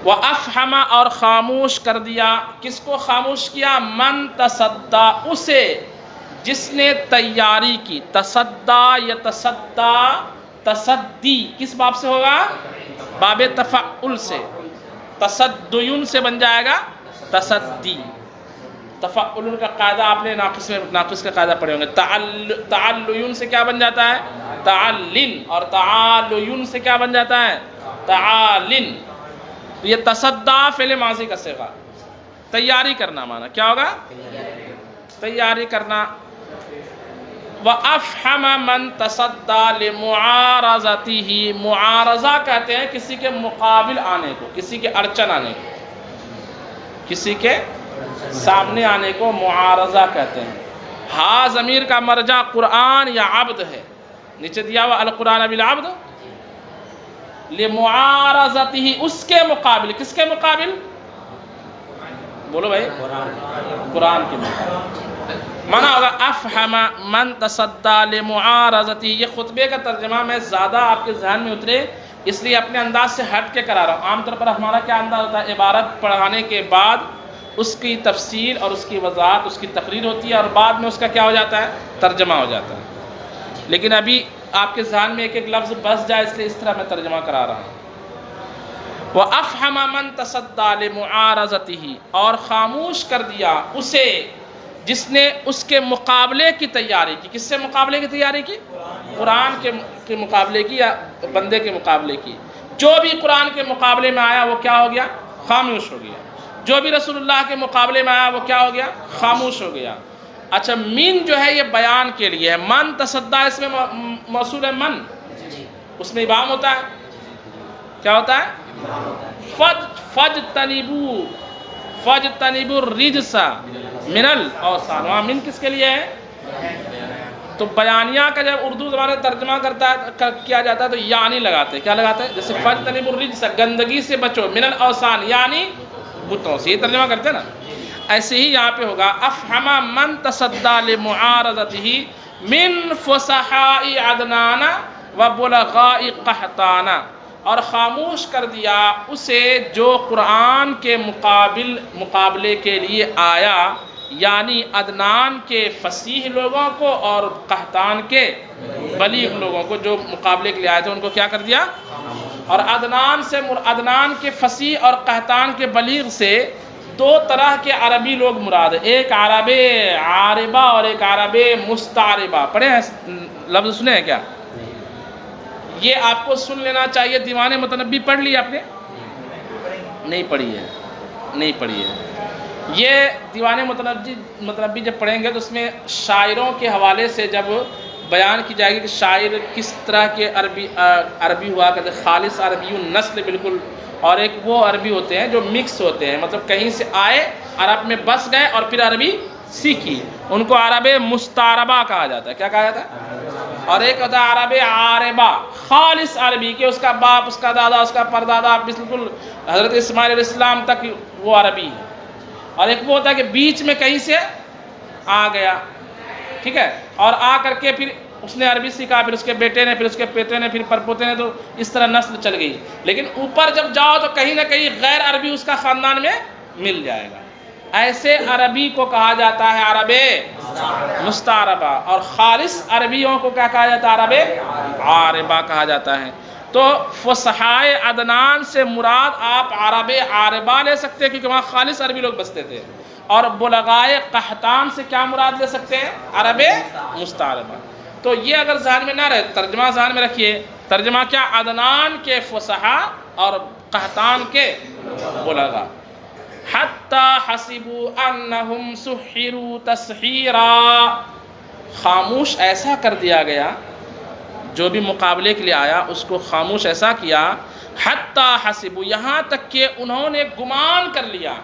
وَأَفْحَمَ اور خاموش کر دیا، کس کو خاموش کیا؟ من تصدّا، اسے جس نے تیاری کی۔ تصدّا یتصدّا، تصدی کس باب سے ہوگا؟ باب تفعل سے، تصدیون سے بن جائے گا تصدی۔ تفعل کا قاعدہ آپ نے ناقص کا قاعدہ پڑھے ہوں گے۔ تعلیون سے کیا بن جاتا ہے؟ تعلن، اور تعالیون سے کیا بن جاتا ہے؟ تعالن۔ تو یہ تصدّا فعل ماضی کا صیغہ، تیاری کرنا معنی کیا ہوگا؟ تیاری کرنا۔ وَأَفْحَمَ مَنْ تَصَدَّى لِمُعَارَضَتِهِ، معارضہ کہتے ہیں کسی کے مقابل آنے کو، کسی کے اڑچن آنے کو، کسی کے سامنے آنے کو معارضہ کہتے ہیں۔ ہا ضمیر کا مرجع قرآن یا عبد ہے، نیچے دیا ہوا القرآن بالعبد لمعارضتہ، اس کے مقابل، کس کے مقابل؟ بولو بھائی، قرآن کے مقابل۔ مانا ہوگا افہم من تصدی لمعارضتہ۔ یہ خطبے کا ترجمہ میں زیادہ آپ کے ذہن میں اترے اس لیے اپنے انداز سے ہٹ کے کرا رہا ہوں۔ عام طور پر ہمارا کیا انداز ہوتا ہے، عبارت پڑھانے کے بعد اس کی تفسیر اور اس کی وضاحت، اس کی تقریر ہوتی ہے، اور بعد میں اس کا کیا ہو جاتا ہے، ترجمہ ہو جاتا ہے۔ لیکن ابھی آپ کے ذہن میں ایک ایک لفظ بس جائے اس لیے اس طرح میں ترجمہ کرا رہا ہوں۔ وَأَفْحَمَ مَن تَصَدَّى لِمُعَارَضَتِهِ، اور خاموش کر دیا اسے جس نے اس کے مقابلے کی تیاری کی۔ کس سے مقابلے کی تیاری کی؟ قرآن کے مقابلے کی یا بندے کے مقابلے کی۔ جو بھی قرآن کے مقابلے میں آیا وہ کیا ہو گیا؟ خاموش ہو گیا۔ جو بھی رسول اللہ کے مقابلے میں آیا وہ کیا ہو گیا؟ خاموش ہو گیا۔ اچھا، من جو ہے یہ بیان کے لیے ہے، من تصدی اس میں موصول ہے من، اس میں ابہام ہوتا ہے، کیا ہوتا ہے؟ فَاجْتَنِبُوا الرِّجْسَ مِنَ الْأَوْثَانِ، وہاں من کس کے لیے ہے؟ تو بیانیہ کا جب اردو زبان میں ترجمہ کیا جاتا ہے تو یعنی لگاتے ہیں، کیا لگاتے ہیں؟ جیسے فَاجْتَنِبُوا الرِّجْسَ، گندگی سے بچو، مِنَ الْأَوْثَانِ یعنی بتوں سے، یہ ترجمہ کرتے ہیں نا۔ ایسے ہی یہاں پہ ہوگا افہم من تصدی لمعارضتہ من فصحاء عدنان وبلغاء قحطان، اور خاموش کر دیا اسے جو قرآن کے مقابلے کے لیے آیا، یعنی عدنان کے فصیح لوگوں کو اور قحطان کے بلیغ لوگوں کو، جو مقابلے کے لیے آئے تھے ان کو کیا کر دیا؟ اور عدنان کے فصیح اور قحطان کے بلیغ سے دو طرح کے عربی لوگ مراد ہیں، ایک عرب عاربہ اور ایک عرب مستعربہ۔ پڑھے ہیں لفظ، سنے ہیں کیا؟ یہ آپ کو سن لینا چاہیے۔ دیوان متنبی پڑھ لی آپ نے؟ نہیں پڑھی ہے، نہیں پڑھی ہے۔ یہ دیوان متنبی جب پڑھیں گے تو اس میں شاعروں کے حوالے سے جب بیان کی جائے گی کہ شاعر کس طرح کے عربی ہوا کرتے، خالص عربی نسل بالکل، اور ایک وہ عربی ہوتے ہیں جو مکس ہوتے ہیں، مطلب کہیں سے آئے عرب میں بس گئے اور پھر عربی سیکھی، ان کو عرب مستعربہ کہا جاتا ہے۔ کیا کہا جاتا ہے؟ اور ایک ہوتا ہے عرب عاربہ، خالص عربی کہ اس کا باپ، اس کا دادا، اس کا پردادا بالکل حضرت اسماعیل علیہ السلام تک وہ عربی ہے۔ اور ایک وہ ہوتا ہے کہ بیچ میں کہیں سے آ گیا، ٹھیک ہے، اور آ کر کے پھر اس نے عربی سیکھا، پھر اس کے بیٹے نے، پھر اس کے بیٹے نے، پھر پرپوتے نے، تو اس طرح نسل چل گئی۔ لیکن اوپر جب جاؤ تو کہیں نہ کہیں غیر عربی اس کا خاندان میں مل جائے گا۔ ایسے عربی کو کہا جاتا ہے عرب مستعربہ، اور خالص عربیوں کو کیا کہا جاتا ہے؟ عرب عاربہ کہا جاتا ہے۔ تو فصحائے عدنان سے مراد آپ عرب عاربہ لے سکتے ہیں کیونکہ وہاں خالص عربی لوگ بستے تھے، اور بلغائے قحطان سے کیا مراد لے سکتے ہیں؟ عرب مستعربہ۔ تو یہ اگر ذہن میں نہ رہے، ترجمہ ذہن میں رکھیے، ترجمہ کیا؟ عدنان کے فصحاء اور قحطان کے بلغاء۔ حتی حسبوا انہم سحروا تسحیرا، خاموش ایسا کر دیا گیا، جو بھی مقابلے کے لیے آیا اس کو خاموش ایسا کیا، حتی حسبوا، یہاں تک کہ انہوں نے گمان کر لیا،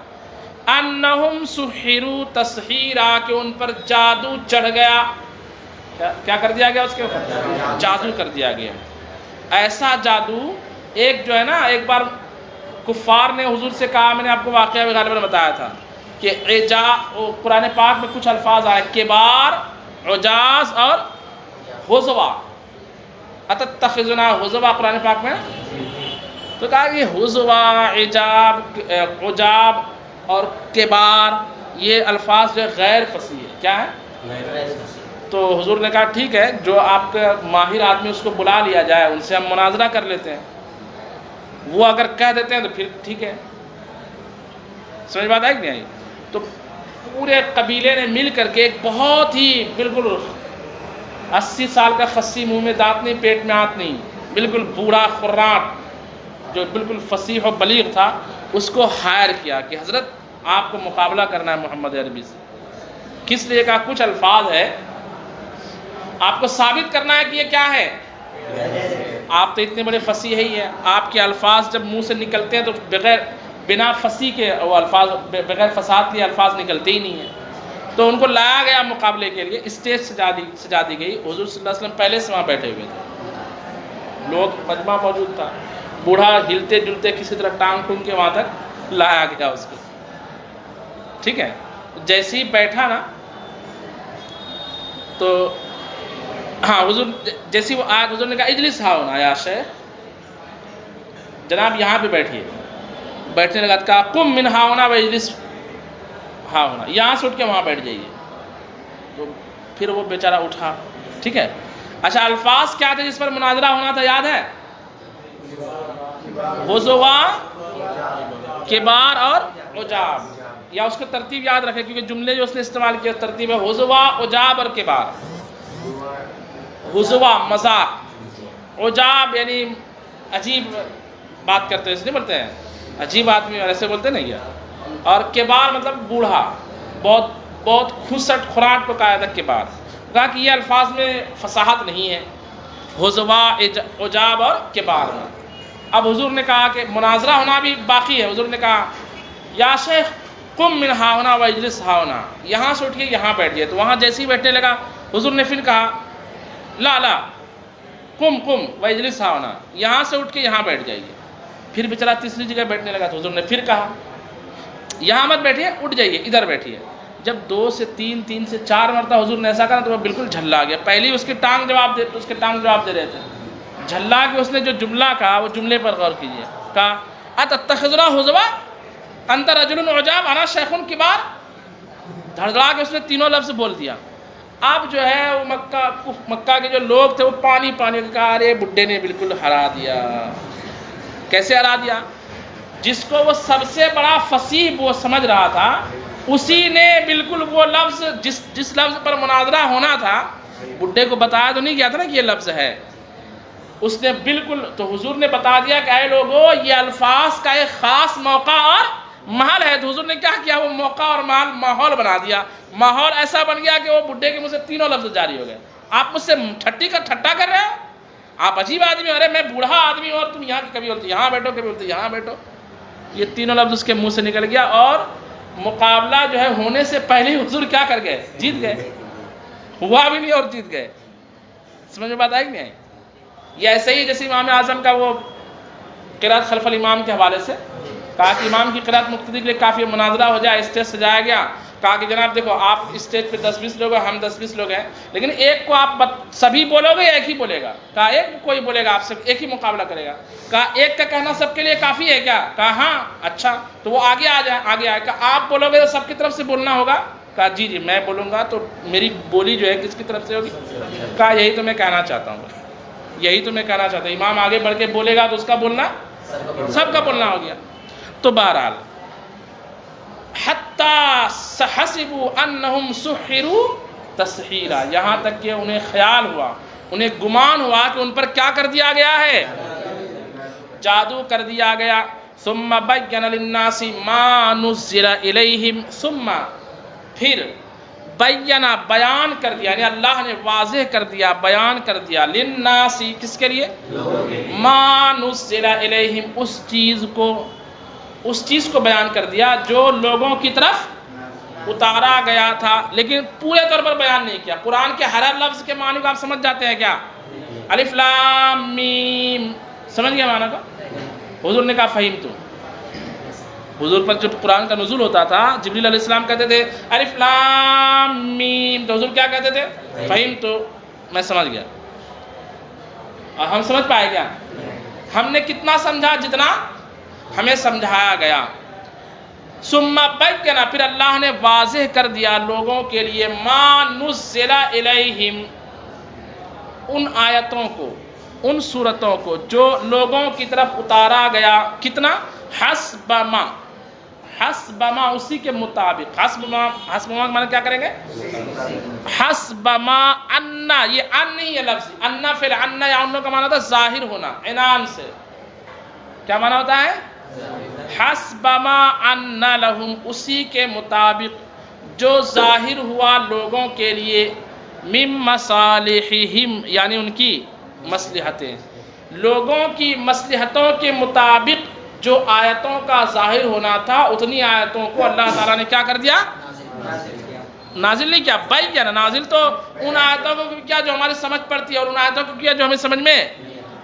انہم سحروا تسحیرا، کہ ان پر جادو چڑھ گیا۔ کیا کر دیا گیا؟ اس کے اوپر جادو کر دیا گیا۔ ایسا جادو، ایک جو ہے نا، ایک بار کفار نے حضور سے کہا، میں نے آپ کو واقعہ بھی غالباً بتایا تھا کہ قرآن پاک میں کچھ الفاظ آئے، کبار، عجاز اور حزوا، اتتخذنا حزوا، قرآن پاک میں تو کہا کہ حزوا، عجاب اور کبار، یہ الفاظ جو غیر فصیح ہے۔ کیا ہے؟ تو حضور نے کہا ٹھیک ہے، جو آپ کا ماہر آدمی اس کو بلا لیا جائے، ان سے ہم مناظرہ کر لیتے ہیں، وہ اگر کہہ دیتے ہیں تو پھر ٹھیک ہے۔ سمجھ بات آئی کہ نہیں آئی؟ تو پورے قبیلے نے مل کر کے ایک بہت ہی بالکل 80 سال کا خصی، منہ میں دانت نہیں، پیٹ میں ہاتھ نہیں، بالکل بوڑھا خراٹ جو بالکل فصیح و بلیغ تھا، اس کو ہائر کیا کہ حضرت آپ کو مقابلہ کرنا ہے محمد عربی سے۔ کس لیے؟ کہا کچھ الفاظ ہے، آپ کو ثابت کرنا ہے کہ یہ کیا ہے، آپ تو اتنے بڑے فصیح ہی ہیں، آپ کے الفاظ جب منہ سے نکلتے ہیں تو بغیر بنا فصیح کے وہ الفاظ، بغیر فصاحت کے الفاظ نکلتے ہی نہیں ہیں. تو ان کو لایا گیا مقابلے کے لیے، اسٹیج سجا دی گئی. حضور صلی اللہ علیہ وسلم پہلے سے وہاں بیٹھے ہوئے تھے، لوگ مجمع موجود تھا. بوڑھا ہلتے جلتے کسی طرح ٹانگ ٹونگ کے وہاں تک لایا گیا اس کو. ٹھیک ہے، جیسے ہی بیٹھا نا تو ہاں حضور جیسی وہ آیت، حضور نے کہا اجلس ہاؤنا یا شیخ، جناب یہاں پہ بیٹھیے. بیٹھنے لگا، کہا قم من ہاؤنا و اجلس ہاؤنا، یہاں سے اٹھ کے وہاں بیٹھ جائیے. تو پھر وہ بیچارہ اٹھا. ٹھیک ہے. اچھا الفاظ کیا تھے جس پر مناظرہ ہونا تھا، یاد ہے؟ حضوا، کبار اور عجاب. یا اس کو ترتیب یاد رکھے کیونکہ جملے جو اس نے استعمال کیا ترتیب ہے حضوا، عجاب اور کبار. حضوا مذاق، عجاب یعنی عجیب بات کرتے ہیں، اس لیے بولتے ہیں عجیب آدمی، اور ایسے بولتے نہیں کیا. اور کبار مطلب بوڑھا، بہت بہت کھسٹ کھراٹ کو کہا تھا کبار. کہا کہ یہ الفاظ میں فصاحت نہیں ہے، حضوا، عجاب اور کبار میں. اب حضور نے کہا کہ مناظرہ ہونا بھی باقی ہے. حضور نے کہا یا شیخ قم من ہاؤنا و اجلس ہاؤنا، یہاں سے اٹھ کے یہاں بیٹھ جائے. تو وہاں جیسے ہی بیٹھنے لگا حضور نے پھر کہا لا لا قم قم و اجلس ہاؤنا، یہاں سے اٹھ کے یہاں بیٹھ جائیے. پھر بیچارہ تیسری جگہ بیٹھنے لگا تو حضور نے پھر کہا یہاں مت بیٹھیے، اٹھ جائیے ادھر بیٹھیے. جب 2 سے 3، 3 سے 4 مرتبہ حضور نے ایسا کرا تو وہ بالکل جھلا گیا. پہلی اس کے ٹانگ جواب دے رہے تھے، جھلا کے اس نے جو جملہ کہا وہ جملے پر غور کیجیے. کہا اتتخذنا حضوا انت رجل عجاب انا شیخ کبار. دھڑدھڑا کے اس نے تینوں لفظ بول دیا. اب جو ہے وہ مکہ کے جو لوگ تھے وہ پانی کہا ارے بڈھے نے بالکل ہرا دیا. کیسے ہرا دیا؟ جس کو وہ سب سے بڑا فصیح وہ سمجھ رہا تھا، اسی نے بالکل وہ لفظ جس لفظ پر مناظرہ ہونا تھا، بڈھے کو بتایا تو نہیں گیا تھا نا کہ یہ لفظ ہے. اس نے بالکل، تو حضور نے بتا دیا کہ اے لوگو یہ الفاظ کا ایک خاص موقع اور محل ہے. تو حضور نے کیا کیا؟ وہ موقع اور ماحول بنا دیا. ماحول ایسا بن گیا کہ وہ بڈھے کے منہ سے تینوں لفظ جاری ہو گئے. آپ مجھ سے ٹھٹا کر رہے ہو، آپ عجیب آدمی ہو. ارے میں بوڑھا آدمی ہوں اور تم یہاں کبھی بولتے یہاں بیٹھو، کبھی بولتے یہاں بیٹھو. یہ تینوں لفظ اس کے منہ سے نکل گیا اور مقابلہ جو ہے ہونے سے پہلے ہی حضور کیا کر گئے؟ جیت گئے. ہوا بھی نہیں اور جیت گئے. سمجھ میں بات آئی کہ نہیں آئی؟ یہ ایسے ہی جیسے امام اعظم کا وہ قرات خلف الامام کے حوالے سے کہا کہ امام کی قرات مقتدی کے لیے کافی مناظرہ ہو جائے، اسٹیج سجایا گیا. کہا کہ جناب دیکھو آپ اسٹیج پہ 10-20 لوگ ہیں، ہم 10-20 لوگ ہیں، لیکن ایک کو آپ سبھی بولو گے یا ایک ہی بولے گا؟ کہا ایک کوئی بولے گا، آپ سے ایک ہی مقابلہ کرے گا. کہا ایک کا کہنا سب کے لیے کافی ہے کیا؟ کہا ہاں. اچھا تو وہ آگے آئے. کہا آپ بولو گے تو سب کی طرف سے بولنا ہوگا؟ کہا جی میں بولوں گا. تو میری بولی جو ہے کس کی طرف سے ہوگی؟ کہا یہی تو میں کہنا چاہتا ہوں، یہی تو میں کہنا چاہتا ہوں. امام آگے بڑھ کے بولے گا تو اس کا بولنا سب کا بولنا ہو گیا. تو بہرحال حتی حسبوا انہم سحروا تسحیرا، یہاں تک کہ انہیں خیال ہوا، انہیں گمان ہوا کہ ان پر کیا کر دیا گیا ہے؟ جادو کر دیا گیا. ثم بین للناس ما نزل الیہم، ثم پھر بینا بیان کر دیا، یعنی اللہ نے واضح کر دیا، بیان کر دیا، للناس کس کے لیے؟ ما نزل الیہم، اس چیز کو بیان کر دیا جو لوگوں کی طرف اتارا گیا تھا، لیکن پورے طور پر بیان نہیں کیا. قرآن کے ہر لفظ کے معنی کو آپ سمجھ جاتے ہیں کیا؟ الف لام میم، سمجھ گیا معنی کو؟ حضور نے کہا فہمت. حضور پر جب قرآن کا نزول ہوتا تھا جبریل علیہ السلام کہتے تھے الف لام میم، تو حضور کیا کہتے تھے؟ فہمت، میں سمجھ گیا. اور ہم سمجھ پائے کیا؟ ہم نے کتنا سمجھا؟ جتنا ہمیں سمجھایا گیا. ثم بینا، پھر اللہ نے واضح کر دیا لوگوں کے لیے، ما نزل الیہم، ان آیتوں کو، ان صورتوں کو جو لوگوں کی طرف اتارا گیا. کتنا؟ حسب ما، اسی کے مطابق. حسب ما معنی کیا کریں گے؟ حسب ما ان، یہ ان نہیں ہے لفظ، ان فعل ان یا انوں کا معنی ہوتا ہے ظاہر ہونا، عنان سے. کیا معنی ہوتا ہے؟ حسب ما ان لہم، اسی کے مطابق جو ظاہر ہوا لوگوں کے لیے، من مصالحہم، یعنی ان کی مصلحتیں، لوگوں کی مصلحتوں کے مطابق جو آیتوں کا ظاہر ہونا تھا اتنی آیتوں کو اللہ تعالیٰ نے کیا کر دیا؟ نازل نہیں کیا، بیان نازل تو ان آیتوں کو کیا جو ہماری سمجھ پڑتی ہے، اور ان آیتوں کو کیا جو ہمیں سمجھ میں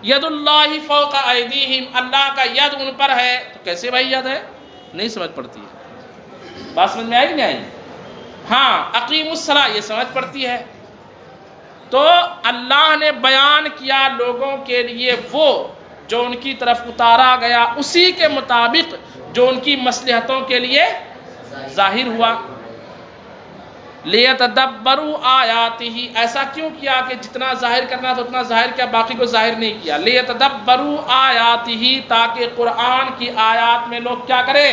ید اللہ فوق ایدیہم، اللہ کا ید ان پر ہے، تو کیسے بھائی ید ہے؟ نہیں سمجھ پڑتی ہے، بات سمجھ میں آئی کہ نہیں آئی؟ ہاں اقیم الصلاۃ یہ سمجھ پڑتی ہے۔ تو اللہ نے بیان کیا لوگوں کے لیے وہ جو ان کی طرف اتارا گیا، اسی کے مطابق جو ان کی مصلحتوں کے لیے ظاہر ہوا۔ لیتدبروا آیاتہ، ایسا کیوں کیا کہ جتنا ظاہر کرنا تھا اتنا ظاہر کیا، باقی کو ظاہر نہیں کیا۔ لیتدبروا آیاتہ، تاکہ قرآن کی آیات میں لوگ کیا کریں؟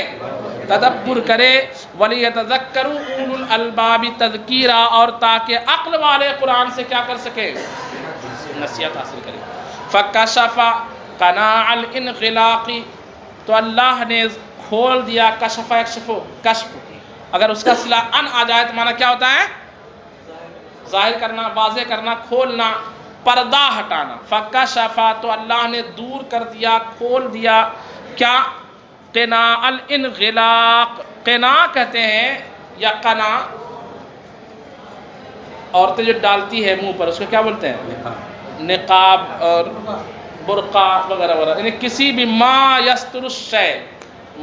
تدبر کرے۔ ولیتذکروا اولو الالباب تذکیرا، اور تاکہ عقل والے قرآن سے کیا کر سکے؟ نصیحت حاصل کرے۔ فکشف قناع الانغلاق، تو اللہ نے کھول دیا، کشف یکشف کشف، اگر اس کا صلہ ان آ جائے تو معنی کیا ہوتا ہے؟ ظاہر کرنا، واضح کرنا، کھولنا، پردہ ہٹانا۔ فکشف، تو اللہ نے دور کر دیا، کھول دیا، کیا؟ قناع الانغلاق، قناع کہتے ہیں یا قناع، عورتیں جو ڈالتی ہے منہ پر اس کو کیا بولتے ہیں؟ نقاب اور برقع وغیرہ وغیرہ، یعنی کسی بھی ما یستر الشیء،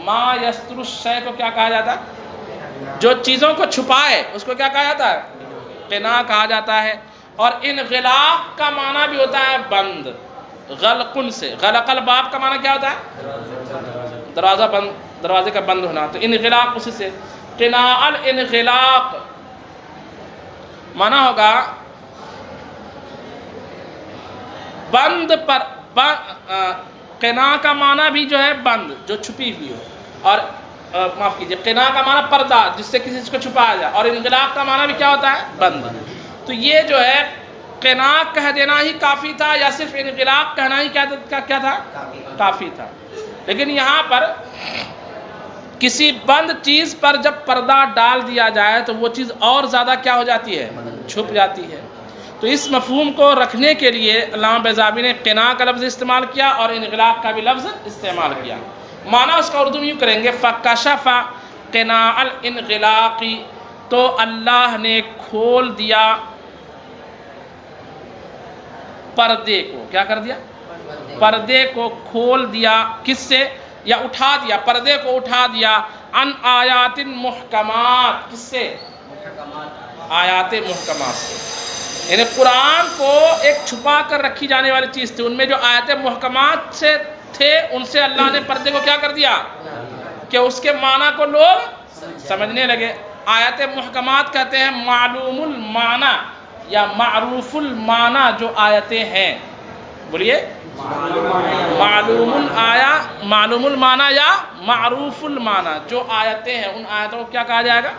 ما یستر الشیء کو کیا کہا جاتا ہے؟ جو چیزوں کو چھپائے اس کو کیا کہا جاتا ہے؟ قناع کہا جاتا ہے۔ اور انغلاق کا معنی بھی ہوتا ہے بند، غلقن سے، غلق الباب کا معنی کیا ہوتا ہے؟ دروازہ بند، دروازے کا بند ہونا، تو انغلاق اسی سے۔ قناع الانغلاق معنی ہوگا بند پر، قناع کا معنی بھی جو ہے بند، جو چھپی ہوئی ہو، اور معاف کیجئے، قناع کا معنی پردہ جس سے کسی چیز کو چھپایا جائے، اور انغلاق کا معنی بھی کیا ہوتا ہے؟ بند۔ تو یہ جو ہے قناع کہہ دینا ہی کافی تھا، یا صرف انغلاق کہنا ہی کیا تھا؟ کافی تھا۔ لیکن یہاں پر کسی بند چیز پر جب پردہ ڈال دیا جائے تو وہ چیز اور زیادہ کیا ہو جاتی ہے؟ چھپ جاتی ہے۔ تو اس مفہوم کو رکھنے کے لیے علامہ بیضاوی نے قناع کا لفظ استعمال کیا اور انغلاق کا بھی لفظ استعمال کیا۔ معنی اس کا اردو میں یوں کریں گے، فکشف قناع الانغلاق، تو اللہ نے کھول دیا پردے کو، کیا کر دیا؟ پردے کو کھول دیا، کس سے؟ یا اٹھا دیا، پردے کو اٹھا دیا، ان آیات محکمات، کس سے؟ آیات محکمات سے، یعنی قرآن کو ایک چھپا کر رکھی جانے والی چیز تھی، ان میں جو آیات محکمات سے تھے ان سے اللہ نے پردے کو کیا کر دیا کہ اس کے معنی کو لوگ سمجھنے لگے۔ آیات محکمات کہتے ہیں معلوم المعنی یا معروف المعنی جو آیتیں ہیں، بولیے، معلوم الآیا، معلوم المعنی یا معروف المعنی جو آیتیں ہیں، ان آیتوں کو کیا کہا جائے گا؟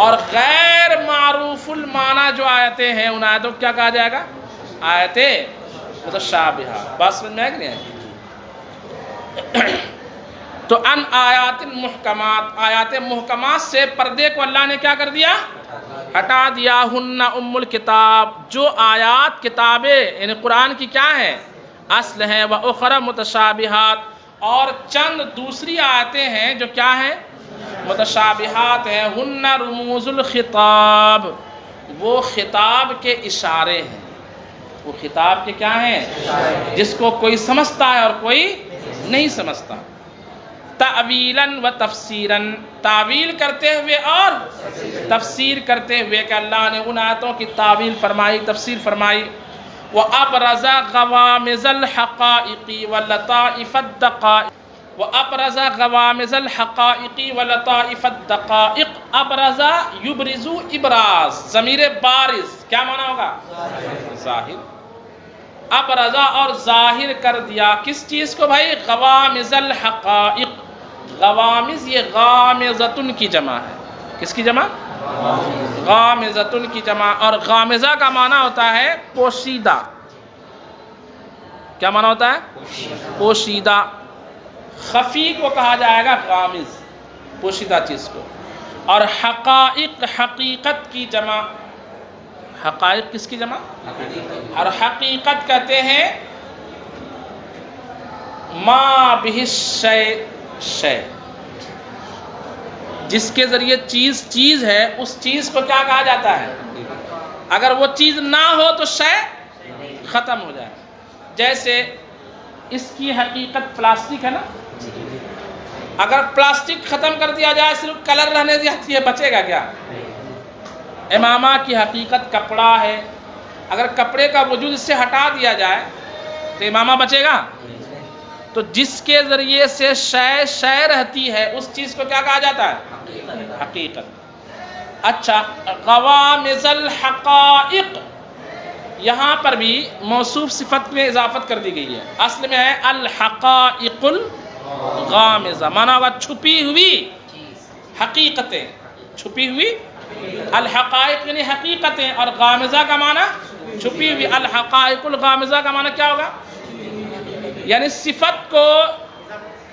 اور غیر معروف المعنی جو آیتیں ہیں ان آیتوں کو کیا کہا جائے گا؟ آیتیں متشابہہ۔ بات سمجھ میں ہے کہ نہیں ہے؟ تو ان آیات المحکمات، آیات محکمات سے پردے کو اللہ نے کیا کر دیا؟ ہٹا دیا۔ ہن ام الکتاب، جو آیات کتابیں یعنی قرآن کی کیا ہیں؟ اصل ہیں۔ وَأُخْرَى متشابہات، اور چند دوسری آیتیں ہیں جو کیا ہیں؟ متشابہات ہیں۔ ہن رموز الخطاب، وہ خطاب کے اشارے ہیں، وہ خطاب کے کیا ہیں؟ جس کو کوئی سمجھتا ہے اور کوئی نہیں سمجھتا۔ تأویلاً و تفسیراً، تعویل کرتے ہوئے اور تفسیر کرتے ہوئے کہ اللہ نے ان آیتوں کی تعویل فرمائی، تفسیر فرمائی۔ وَأَبْرَزَ غَوَامِزَ الْحَقَائِقِ وَلَطَائِفَ الدَّقَائِقِ، وَأَبْرَزَ غَوَامِزَ الْحَقَائِقِ وَلَطَائِفَ الدَّقَائِقِ، ابرز یبرز ابراز، ضمیر بارز کیا معنی ہوگا؟ ظاہر۔ ابرزا اور ظاہر کر دیا، کس چیز کو بھائی؟ غوامز الحقائق، غوامز یہ غامزتن کی جمع ہے، کس کی جمع؟ غامزتن کی جمع، اور غامزہ کا معنی ہوتا ہے پوشیدہ، کیا معنی ہوتا ہے؟ پوشیدہ۔ خفی کو کہا جائے گا غامز، پوشیدہ چیز کو۔ اور حقائق، حقیقت کی جمع، حقائق کس کی جمع؟ اور حقیقت کہتے ہیں ما بہ الشیء شیء، جس کے ذریعے چیز ہے اس چیز کو کیا کہا جاتا ہے؟ اگر وہ چیز نہ ہو تو شے ختم ہو جائے. جیسے اس کی حقیقت پلاسٹک ہے نا، اگر پلاسٹک ختم کر دیا جائے صرف کلر رہنے دیتی ہے، بچے گا کیا؟ امامہ کی حقیقت کپڑا ہے، اگر کپڑے کا وجود اس سے ہٹا دیا جائے تو امامہ بچے گا؟ تو جس کے ذریعے سے شے رہتی ہے اس چیز کو کیا کہا جاتا ہے؟ حقیقت. اچھا، غوامض الحقائق، یہاں پر بھی موصوف صفت میں اضافت کر دی گئی ہے. اصل میں ہے الحقائق الغامضہ، مانا ہوگا چھپی ہوئی حقیقتیں، چھپی ہوئی الحقائق یعنی حقیقتیں، اور غامضہ کا معنی چھپی ہوئی. الحقائق الغامضہ کا معنی کیا ہوگا؟ یعنی صفت کو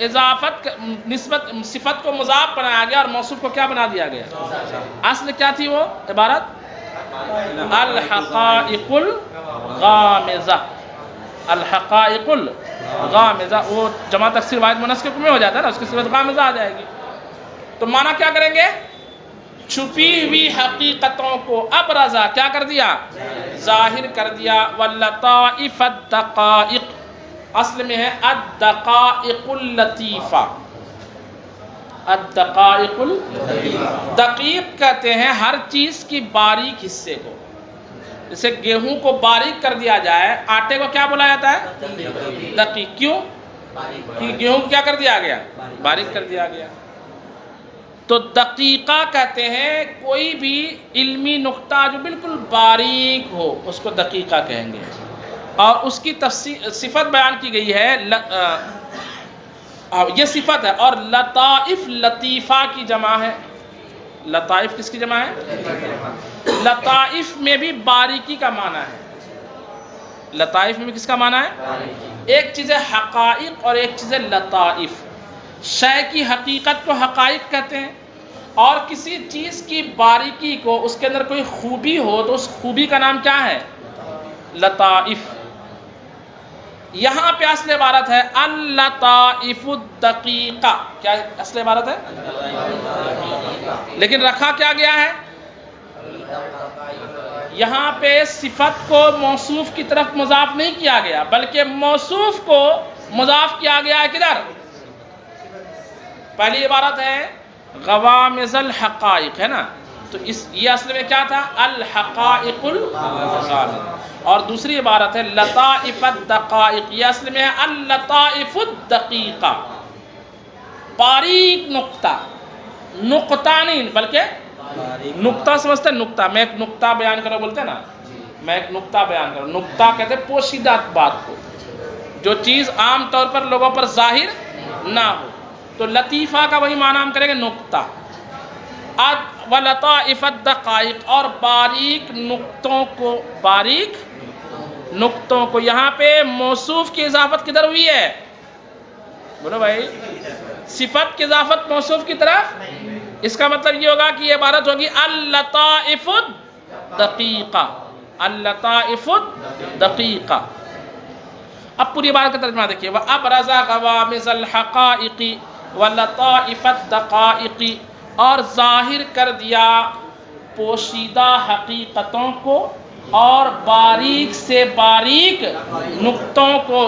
اضافت نسبت، صفت کو مضاف بنایا گیا اور موصوف کو کیا بنا دیا گیا؟ اصل کیا تھی وہ عبارت؟ الحقائق الغامضہ. الحقائق الغامضہ، وہ جمع تکسیر واحد مؤنث کے حکم میں ہو جاتا ہے نا، اس کی صفت غامضہ آ جائے گی. تو معنی کیا کریں گے؟ چھپی ہوئی حقیقتوں کو ابرزا کیا کر دیا؟ ظاہر کر دیا. واللطائف الدقائق، اصل میں ہے الدقائق اللطیفہ. الدقائق دقیق کہتے ہیں ہر چیز کی باریک حصے کو. جیسے گیہوں کو باریک کر دیا جائے، آٹے کو کیا بولا جاتا ہے؟ دقیق. کیوں؟ کہ گیہوں کو کیا کر دیا گیا؟ باریک کر دیا گیا. تو دقیقہ کہتے ہیں کوئی بھی علمی نقطہ جو بالکل باریک ہو اس کو دقیقہ کہیں گے. اور اس کی صفت بیان کی گئی ہے، یہ صفت ہے. اور لطائف لطیفہ کی جمع ہے. لطائف کس کی جمع ہے؟ لطائف میں بھی باریکی کا معنی ہے. لطائف میں بھی کس کا معنی ہے؟ ایک چیز ہے حقائق اور ایک چیز ہے لطائف. شے کی حقیقت کو حقائق کہتے ہیں، اور کسی چیز کی باریکی کو، اس کے اندر کوئی خوبی ہو تو اس خوبی کا نام کیا ہے؟ لطائف. یہاں پہ اصل عبارت ہے اللطائف الدقیقہ. کیا اصل عبارت ہے؟ لیکن رکھا کیا گیا ہے؟ یہاں پہ صفت کو موصوف کی طرف مضاف نہیں کیا گیا، بلکہ موصوف کو مضاف کیا گیا ہے کدھر؟ پہلی عبارت ہے غوامض الحقائق، ہے نا، تو یہ اصل میں کیا تھا؟ الحقائق الغامضہ. اور دوسری عبارت ہے لطائف الدقائق، یہ اصل میں ہے اللطائف الدقیقہ، باریک نقطہ. نقطہ نہیں بلکہ نقطہ سمجھتے ہیں؟ نقطہ، میں ایک نقطہ بیان کرو بولتے ہیں نا، میں ایک نقطہ بیان کروں. نقطہ کہتے ہیں پوشیدہ بات کو، جو چیز عام طور پر لوگوں پر ظاہر نہ ہو. تو لطیفہ کا وہی معنی ہم کریں گے نقطہ. وَلَطَائِفَ الدَّقَائِقِ، اور باریک نقطوں کو، باریک نقطوں کو. یہاں پہ موصوف کی اضافت کدھر ہوئی ہے؟ بولو بھائی، صفت کی اضافت موصوف کی طرف. اس کا مطلب یہ ہوگا کہ یہ عبارت ہوگی اللطائف الدقیقہ. اللطائف الدقیقہ. اب پوری عبارت کا ترجمہ دیکھیے. وَأَبْرَزَ غَوَامِضَ الْحَقَائِقِ وَلَطَائِفَ الدَّقَائِقِ، اور ظاہر کر دیا پوشیدہ حقیقتوں کو اور باریک سے باریک نقطوں کو.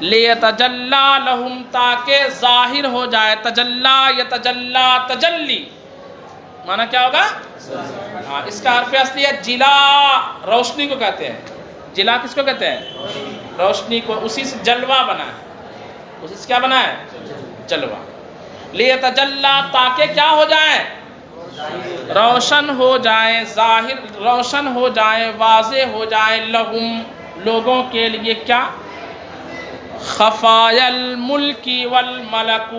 لِيَتَجَلَّى لَهُمْ، تاکہ ظاہر ہو جائے. تجلا یتجلا تجلی، معنی کیا ہوگا؟ ہاں، اس کا حرف اصلی ہے جلا. روشنی کو کہتے ہیں. جلا کس کو کہتے ہیں؟ روشنی کو. اسی سے جلوہ بنا ہے. اسی سے کیا بنا ہے؟ جلوہ. لِيَتَجَلَّى، تاکہ کیا ہو جائے؟ روشن ہو جائیں، ظاہر روشن ہو جائیں، واضح ہو جائیں. لہم، لوگوں کے لیے. کیا؟ خفایا الملک والملکوت،